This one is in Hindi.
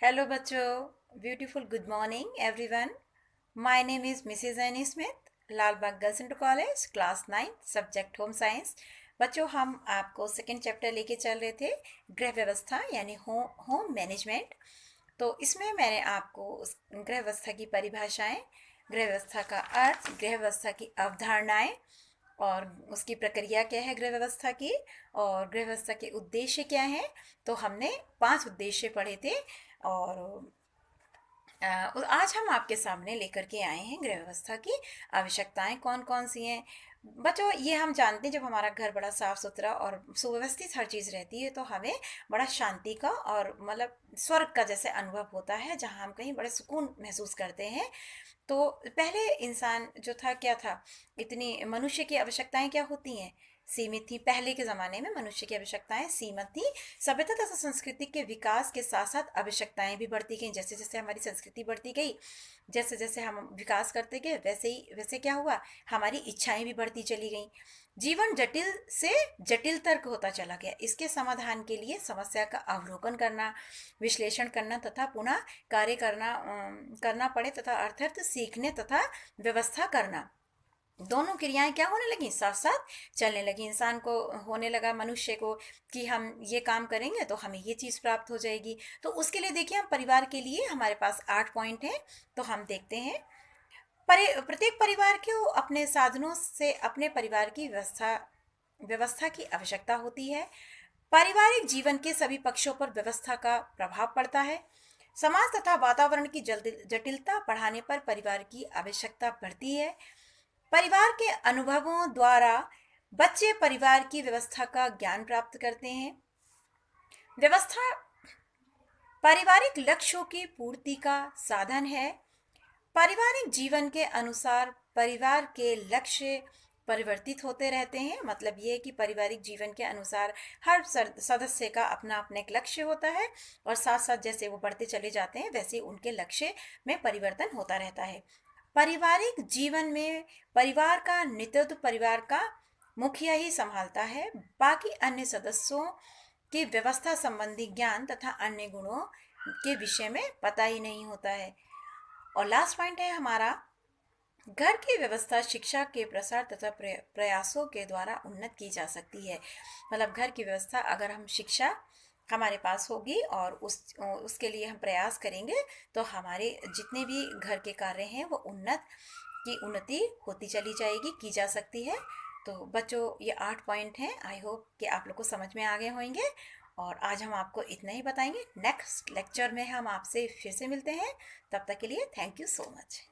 हेलो बच्चों, beautiful good morning everyone. My name is Mrs Annie Smith, Lalbagh girls inter college, class 9, subject home science. बच्चों, हम आपको सेकेंड चैप्टर लेके चल रहे थे, गृह व्यवस्था यानी होम मैनेजमेंट। तो इसमें मैंने आपको उस गृह व्यवस्था की परिभाषाएं, गृह व्यवस्था का अर्थ, गृह व्यवस्था की अवधारणाएं और उसकी प्रक्रिया क्या है गृह व्यवस्था की, और गृह व्यवस्था के उद्देश्य क्या हैं। तो हमने 5 उद्देश्य पढ़े थे। और आज हम आपके सामने लेकर के आए हैं गृह व्यवस्था की आवश्यकताएं कौन कौन सी हैं। बच्चों, ये हम जानते हैं, जब हमारा घर बड़ा साफ सुथरा और सुव्यवस्थित हर चीज़ रहती है तो हमें बड़ा शांति का और मतलब स्वर्ग का जैसे अनुभव होता है, जहाँ हम कहीं बड़े सुकून महसूस करते हैं। तो पहले इंसान जो था क्या था, इतनी मनुष्य की आवश्यकताएं क्या होती हैं, सीमित थी। पहले के ज़माने में मनुष्य की आवश्यकताएं सीमित थी। सभ्यता तथा संस्कृति के विकास के साथ साथ आवश्यकताएं भी बढ़ती गई। जैसे जैसे हमारी संस्कृति बढ़ती गई, जैसे जैसे हम विकास करते गए, वैसे क्या हुआ, हमारी इच्छाएं भी बढ़ती चली गई। जीवन जटिल से जटिल तर्क होता चला गया। इसके समाधान के लिए समस्या का अवलोकन करना, विश्लेषण करना तथा पुनः कार्य करना पड़े तथा अर्थात सीखने तथा व्यवस्था करना, दोनों क्रियाएं क्या होने लगी, साथ साथ चलने लगी। इंसान को होने लगा, मनुष्य को, कि हम ये काम करेंगे तो हमें ये चीज़ प्राप्त हो जाएगी। तो उसके लिए देखिए, हम परिवार के लिए हमारे पास 8 पॉइंट हैं। तो हम देखते हैं, प्रत्येक परिवार को अपने साधनों से अपने परिवार की व्यवस्था व्यवस्था की आवश्यकता होती है। पारिवारिक जीवन के सभी पक्षों पर व्यवस्था का प्रभाव पड़ता है। समाज तथा वातावरण की जटिलता बढ़ाने पर परिवार की आवश्यकता बढ़ती है। परिवार के अनुभवों द्वारा बच्चे परिवार की व्यवस्था का ज्ञान प्राप्त करते हैं। व्यवस्था पारिवारिक लक्ष्यों की पूर्ति का साधन है। पारिवारिक जीवन के अनुसार परिवार के लक्ष्य परिवर्तित होते रहते हैं। मतलब ये है कि पारिवारिक जीवन के अनुसार हर सदस्य का अपना अपना एक लक्ष्य होता है, और साथ साथ जैसे वो बढ़ते चले जाते हैं वैसे उनके लक्ष्य में परिवर्तन होता रहता है। पारिवारिक जीवन में परिवार का नेतृत्व परिवार का मुखिया ही संभालता है। बाकी अन्य सदस्यों की व्यवस्था संबंधी ज्ञान तथा अन्य गुणों के विषय में पता ही नहीं होता है। और लास्ट पॉइंट है हमारा, घर की व्यवस्था शिक्षा के प्रसार तथा प्रयासों के द्वारा उन्नत की जा सकती है। मतलब घर की व्यवस्था, अगर हम शिक्षा हमारे पास होगी और उसके लिए हम प्रयास करेंगे तो हमारे जितने भी घर के कार्य हैं वो उन्नति होती चली जाएगी, की जा सकती है। तो बच्चों, ये 8 पॉइंट हैं। आई होप कि आप लोग को समझ में आ गए होंगे। और आज हम आपको इतना ही बताएंगे। नेक्स्ट लेक्चर में हम आपसे फिर से मिलते हैं। तब तक के लिए थैंक यू सो मच।